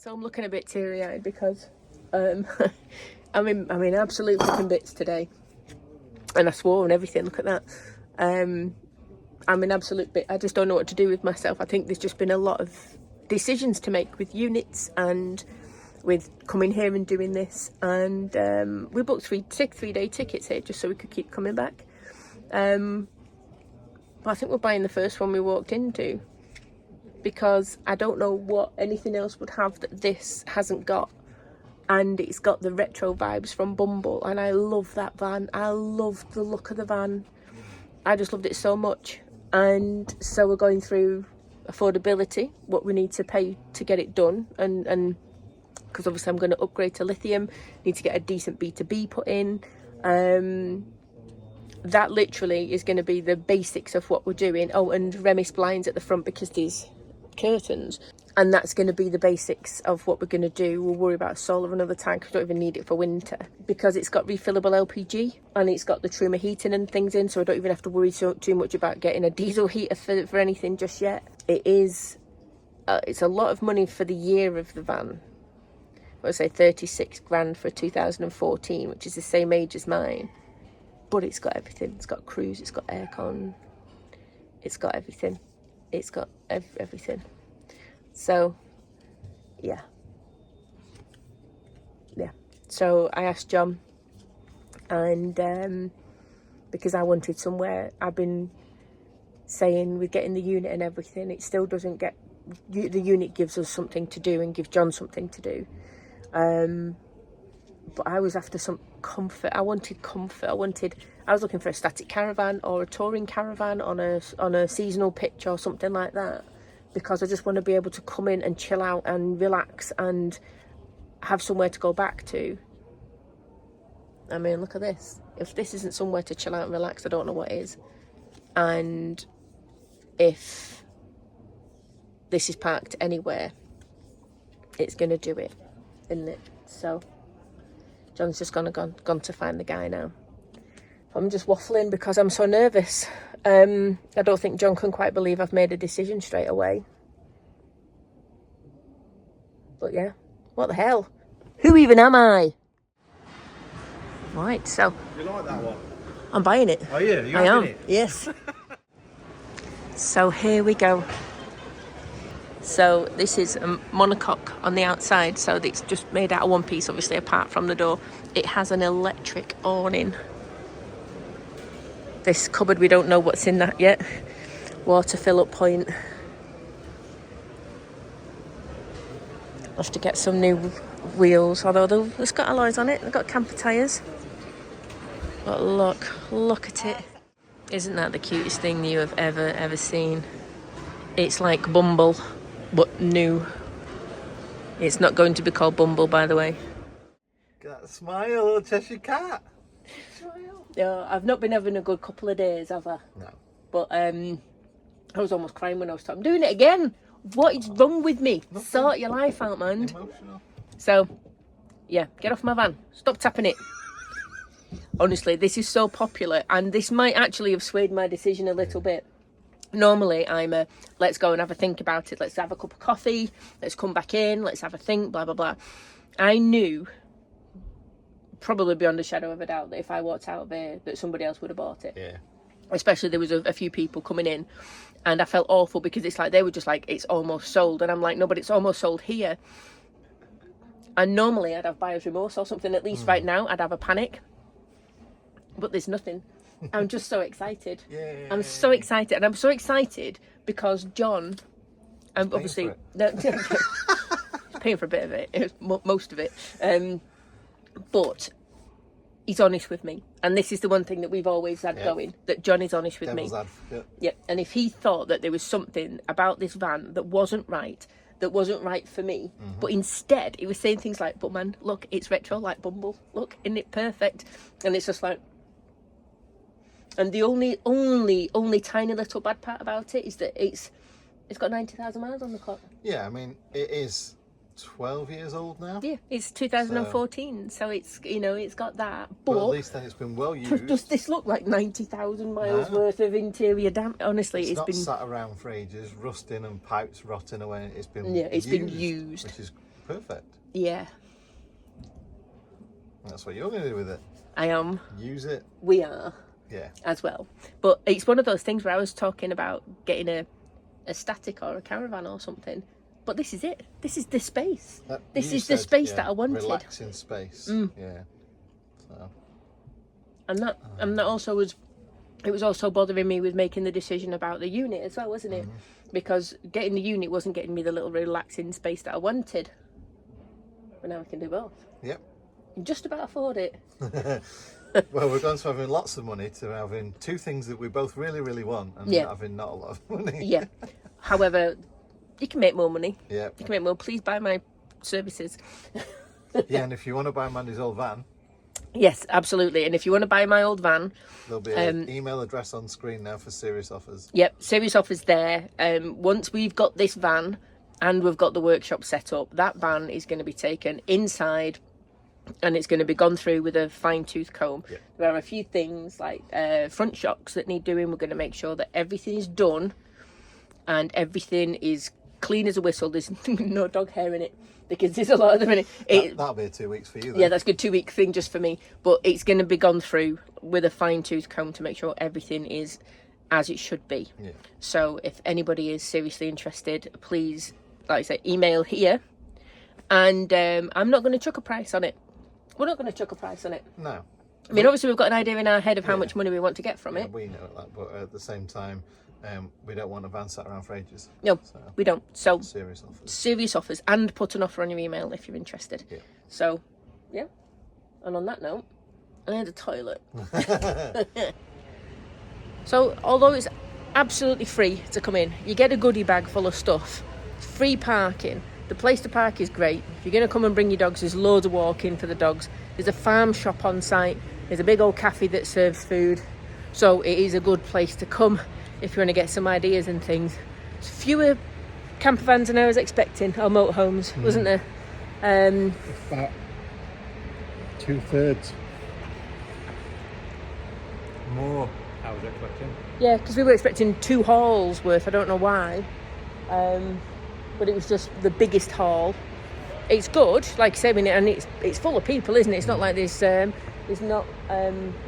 So I'm looking a bit teary-eyed because I'm in absolute fucking bits today. And I swore and everything, look at that. I'm in absolute bit. I just don't know what to do with myself. I think there's just been a lot of decisions to make with units and with coming here and doing this. And we booked three-day tickets here just so we could keep coming back. But I think we're buying the first one we walked into, because I don't know what anything else would have that this hasn't got. And it's got the retro vibes from Bumble, and I love that van. I love the look of the van. I just loved it so much. And so we're going through affordability, what we need to pay to get it done, and because obviously I'm going to upgrade to lithium, need to get a decent B2B put in. That literally is going to be the basics of what we're doing. Oh, and Remis blinds at the front because these curtains, and that's going to be the basics of what we're going to do. We'll worry about solar another time because we don't even need it for winter, because it's got refillable LPG and it's got the Truma heating and things in, so I don't even have to worry too much about getting a diesel heater for anything just yet. It's a lot of money for the year of the van. I would say 36 grand for 2014, which is the same age as mine, but it's got everything. It's got cruise, it's got aircon, it's got everything. It's got everything. So, yeah. So I asked John, and because I wanted somewhere, I've been saying with getting the unit and everything, it still doesn't get, the unit gives us something to do and gives John something to do. But I was after some comfort. I wanted comfort. I was looking for a static caravan or a touring caravan on a seasonal pitch or something like that, because I just want to be able to come in and chill out and relax and have somewhere to go back to. I mean, look at this. If this isn't somewhere to chill out and relax, I don't know what is. And if this is parked anywhere, it's going to do it, isn't it? So John's just gone to find the guy now. I'm just waffling because I'm so nervous. I don't think John can quite believe I've made a decision straight away. But yeah, what the hell? Who even am I? Right, so... You like that one? I'm buying it. Are you? I am, yes. So here we go. So this is a monocoque on the outside, so it's just made out of one piece, obviously, apart from the door. It has an electric awning. This cupboard, we don't know what's in that yet. Water fill-up point. I'll have to get some new wheels, although it's got alloys on it. They've got camper tyres. But look at it. Isn't that the cutest thing you have ever seen? It's like Bumble, but new. It's not going to be called Bumble, by the way. Got a smile, Cheshire Cat. Smile. Yeah, I've not been having a good couple of days, have I? No. But I was almost crying when I was talking. I'm doing it again. What is wrong with me? Nothing. Sort your life out, man. Emotional. So, yeah, get off my van. Stop tapping it. Honestly, this is so popular, and this might actually have swayed my decision a little bit. Normally, I'm a, let's go and have a think about it. Let's have a cup of coffee. Let's come back in. Let's have a think, blah, blah, blah. I knew, probably beyond a shadow of a doubt, that if I walked out of here, that somebody else would have bought it. Yeah. Especially there was a few people coming in, and I felt awful because it's like, they were just like, it's almost sold. And I'm like, no, but it's almost sold here. And normally I'd have buyer's remorse or something. At least right now, I'd have a panic. But there's nothing. I'm just so excited. Yeah. I'm so excited. And I'm so excited because John, I'm obviously paying for a bit of it, most of it. But he's honest with me. And this is the one thing that we've always had going, that John is honest with me. Yeah. And if he thought that there was something about this van that wasn't right for me, but instead he was saying things like, but man, look, it's retro like Bumble. Look, isn't it perfect? And it's just like, and the only tiny little bad part about it is that it's got 90,000 miles on the clock. Yeah, I mean, it is 12 years old now. Yeah, it's 2014, so it's, you know, it's got that. But at least then it's been well used. Does this look like 90,000 miles worth of interior damage? Honestly, it's been sat around for ages, rusting and pipes rotting away. It's been been used, which is Perfect. Yeah, That's what you're going to do with it. I am. Use it. We are. Yeah. As well. But it's one of those things where I was talking about getting a static or a caravan or something. But this is it. This is the space. This is the space that I wanted. Relaxing space. Yeah. So. And that also was, it was also bothering me with making the decision about the unit as well, wasn't it? Because getting the unit wasn't getting me the little relaxing space that I wanted. But now I can do both. Yep. Just about afford it. Well, we're going from having lots of money to having two things that we both really, really want, and having not a lot of money. Yeah. However, you can make more money. Yeah. You can make more. Please buy my services. Yeah, and if you want to buy Mandy's old van. Yes, absolutely. And if you want to buy my old van, there'll be an email address on screen now for serious offers. Yep, serious offers there. Once we've got this van and we've got the workshop set up, that van is going to be taken inside and it's going to be gone through with a fine-tooth comb. Yeah. There are a few things like front shocks that need doing. We're going to make sure that everything is done and everything is clean as a whistle. There's no dog hair in it because there's a lot of them in it. That'll be 2 weeks for you then. Yeah, that's a good 2 week thing just for me. But it's going to be gone through with a fine-tooth comb to make sure everything is as it should be. Yeah. So if anybody is seriously interested, please, like I say, email here. And I'm not going to chuck a price on it. We're not going to chuck a price on it. No. I mean, obviously we've got an idea in our head of how much money we want to get from it. We know that, but at the same time, we don't want a van sat around for ages. No, we don't. So serious offers. Serious offers, and put an offer on your email if you're interested. Yeah. So, yeah. And on that note, I need a toilet. So, although it's absolutely free to come in, you get a goodie bag full of stuff. It's free parking. The place to park is great. If you're going to come and bring your dogs, there's loads of walking for the dogs. There's a farm shop on site. There's a big old cafe that serves food. So it is a good place to come if you want to get some ideas and things. There's fewer camper vans than I was expecting, or motorhomes, wasn't there? About 2/3 more I was expecting. Yeah, because we were expecting 2 halls worth. I don't know why. But it was just the biggest hall. It's good, like I say, and it's full of people, isn't it? It's not like there's not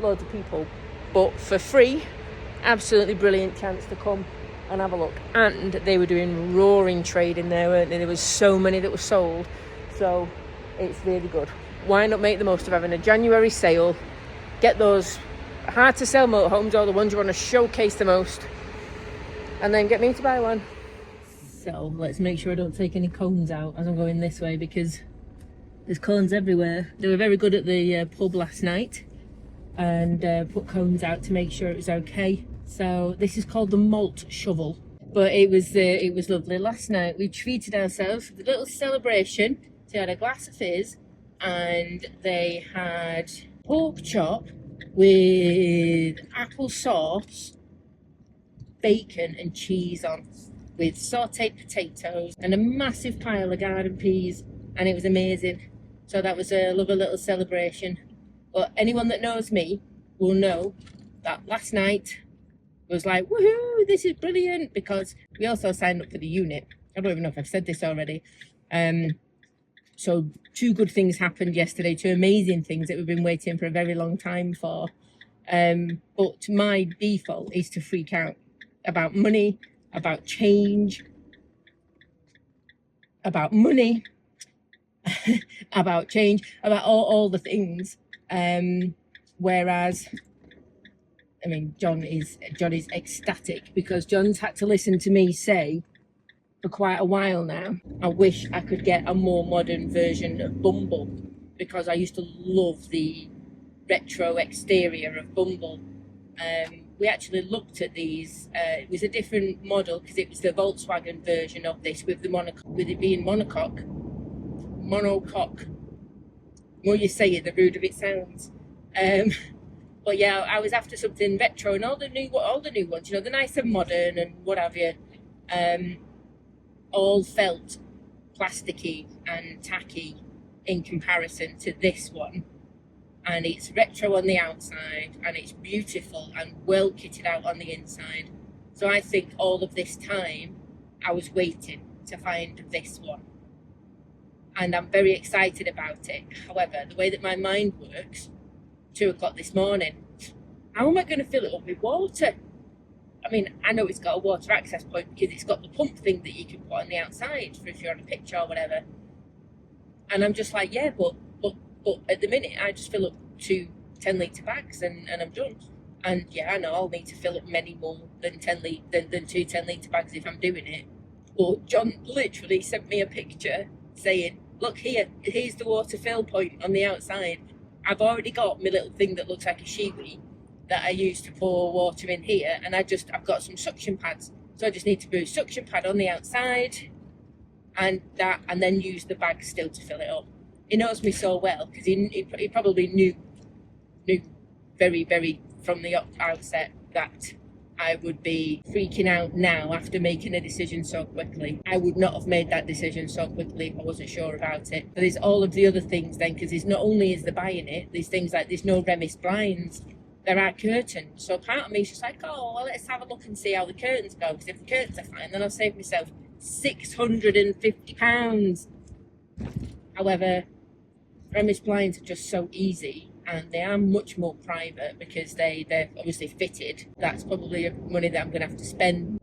loads of people. But for free, absolutely brilliant chance to come and have a look. And they were doing roaring trade in there, weren't they? There was so many that were sold. So it's really good. Why not make the most of having a January sale? Get those hard to sell motorhomes or the ones you want to showcase the most. And then get me to buy one. So let's make sure I don't take any cones out as I'm going this way because there's cones everywhere. They were very good at the pub last night and put cones out to make sure it was okay. So this is called the malt shovel, but it was lovely. Last night we treated ourselves with a little celebration. So they had a glass of fizz and they had pork chop with apple sauce, bacon and cheese on, with sautéed potatoes and a massive pile of garden peas, and it was amazing. So that was a lovely little celebration. But anyone that knows me will know that last night was like, woohoo, this is brilliant, because we also signed up for the unit. I don't even know if I've said this already. So 2 good things happened yesterday, 2 amazing things that we've been waiting for a very long time for. But my default is to freak out about money, about change, about money, about change, about all the things. Whereas, I mean, John is ecstatic because John's had to listen to me say for quite a while now, I wish I could get a more modern version of Bumble, because I used to love the retro exterior of Bumble. We actually looked at these. It was a different model because it was the Volkswagen version of this with it being monocoque. More you say it, the ruder it sounds. But yeah, I was after something retro, and all the new ones, the nice and modern and what have you, all felt plasticky and tacky in comparison to this one. And it's retro on the outside, and it's beautiful and well kitted out on the inside. So I think all of this time I was waiting to find this one. and I'm very excited about it. However, the way that my mind works, 2 o'clock this morning, how am I going to fill it up with water? I mean, I know it's got a water access point because it's got the pump thing that you can put on the outside for if you're on a picture or whatever. And I'm just like, yeah, but at the minute, I just fill up 2 10-litre bags and I'm done. And yeah, I know I'll need to fill up many more than 2 10-litre bags if I'm doing it. But John literally sent me a picture saying, look here, here's the water fill point on the outside. I've already got my little thing that looks like a shiwi that I use to pour water in here, and I've got some suction pads. So I just need to put a suction pad on the outside and then use the bag still to fill it up. He knows me so well because he probably knew very, very from the outset that I would be freaking out now after making a decision so quickly. I would not have made that decision so quickly if I wasn't sure about it. But there's all of the other things then, because there's not only is the buying it, there's things like there's no Remis blinds, there are curtains. So part of me is just like, oh, well, let's have a look and see how the curtains go, because if the curtains are fine, then I'll save myself £650. However, Remis blinds are just so easy, and they are much more private because they're obviously fitted. That's probably money that I'm going to have to spend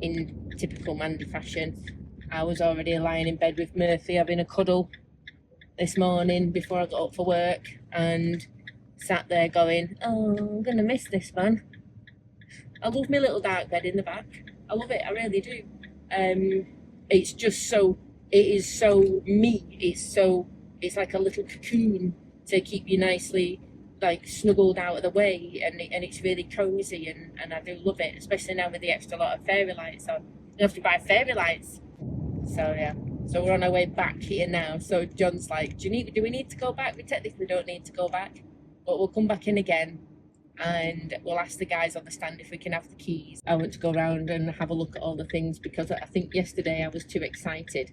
in typical Mandy fashion. I was already lying in bed with Murphy having a cuddle this morning before I got up for work and sat there going, oh, I'm going to miss this, man. I love my little dark bed in the back. I love it, I really do. It's just so, it is so me. It's like a little cocoon to keep you nicely like snuggled out of the way, and it's really cozy, and I do love it, especially now with the extra lot of fairy lights on. You have to buy fairy lights. So yeah, so we're on our way back here now. So John's like, do we need to go back? We technically don't need to go back, but we'll come back in again and we'll ask the guys on the stand if we can have the keys. I want to go around and have a look at all the things because I think yesterday I was too excited.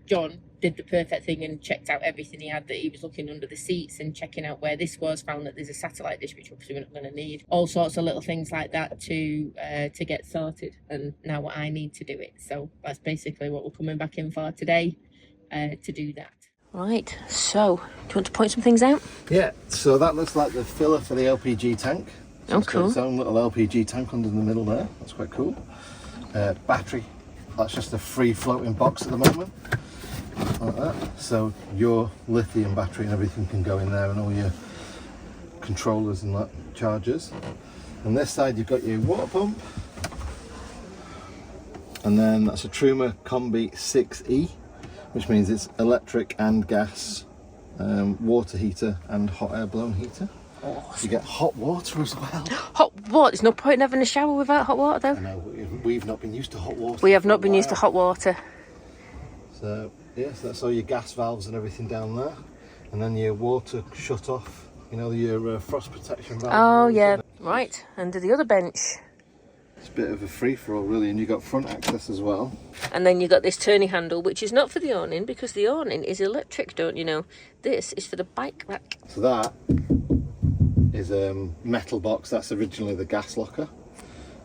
John did the perfect thing and checked out everything he had, that he was looking under the seats and checking out where this was, found that there's a satellite dish, which obviously we're not going to need. All sorts of little things like that to get sorted, and now I need to do it. So that's basically what we're coming back in for today, to do that. Right, so do you want to point some things out? Yeah, so that looks like the filler for the LPG tank. So it's got its own little LPG tank under the middle there. That's quite cool. Battery, that's just a free floating box at the moment. Like that. So your lithium battery and everything can go in there, and all your controllers and that, chargers. On this side you've got your water pump, and then that's a Truma Combi 6E, which means it's electric and gas, water heater and hot air blown heater. Awesome. You get hot water as well. Hot water? There's no point in having a shower without hot water though. I know, we've not been used to hot water. We have not been used to hot water. So yes, that's all your gas valves and everything down there, and then your water shut off, you know, your frost protection valve. Oh yeah, right, under the other bench. It's a bit of a free-for-all really, and you've got front access as well. And then you've got this turning handle, which is not for the awning, because the awning is electric, don't you know? This is for the bike rack. So that is a metal box. That's originally the gas locker.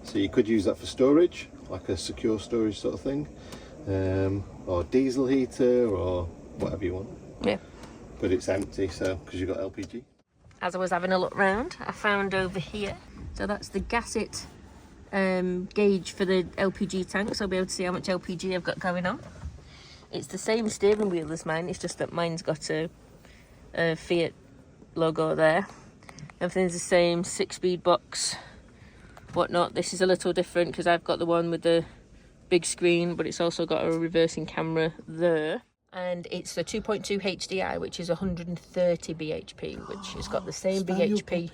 So you could use that for storage, like a secure storage sort of thing. Or diesel heater or whatever you want. Yeah. But it's empty, so because you've got LPG. As I was having a look round, I found over here, so that's the gasset gauge for the LPG tank, so I'll be able to see how much LPG I've got going on. It's the same steering wheel as mine, it's just that mine's got a Fiat logo there. Everything's the same, 6-speed box, whatnot. This is a little different because I've got the one with the big screen, but it's also got a reversing camera there, and it's a 2.2 HDI, which is 130 bhp, which has got the same bhp.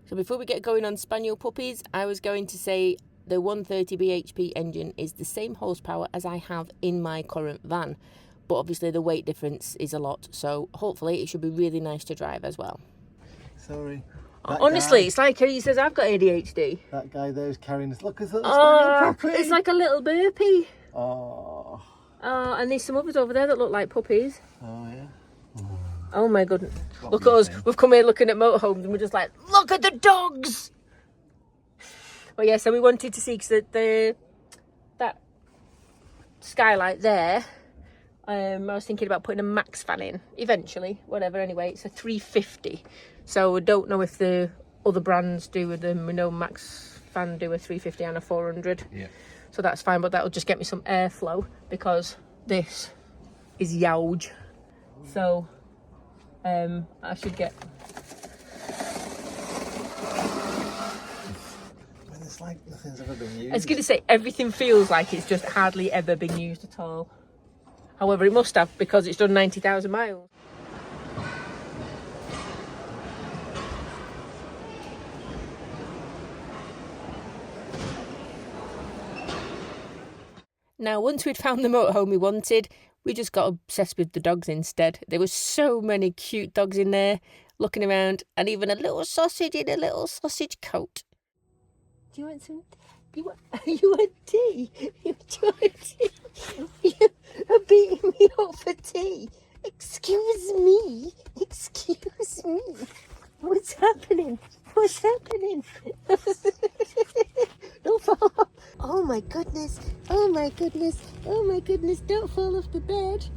So before we get going on spaniel puppies, I was going to say the 130 bhp engine is the same horsepower as I have in my current van, but obviously the weight difference is a lot, so hopefully it should be really nice to drive as well. Sorry. Honestly, it's like he says I've got ADHD. That guy there is carrying this. Look, it's a puppy. It's like a little burpee. Oh. Oh, and there's some others over there that look like puppies. Oh yeah. Oh my goodness. Look at us. We've come here looking at motorhomes and we're just like, look at the dogs. Well, yeah, so we wanted to see, because that skylight there I was thinking about putting a max fan in eventually, whatever. Anyway, it's a 350, so I don't know if the other brands do with them. We know Max Fan do a 350 and a 400. Yeah. So that's fine, but that'll just get me some airflow because this is huge. So I should get. It's like nothing's ever been used. I was going to say, everything feels like it's just hardly ever been used at all. However, it must have, because it's done 90,000 miles. Now, once we'd found the motorhome we wanted, we just got obsessed with the dogs instead. There were so many cute dogs in there, looking around, and even a little sausage in a little sausage coat. Do you want some? You want tea? You want tea? You are beating me up for tea. Excuse me. Excuse me. What's happening? What's happening? Don't fall off. Oh my goodness. Oh my goodness. Oh my goodness. Don't fall off the bed.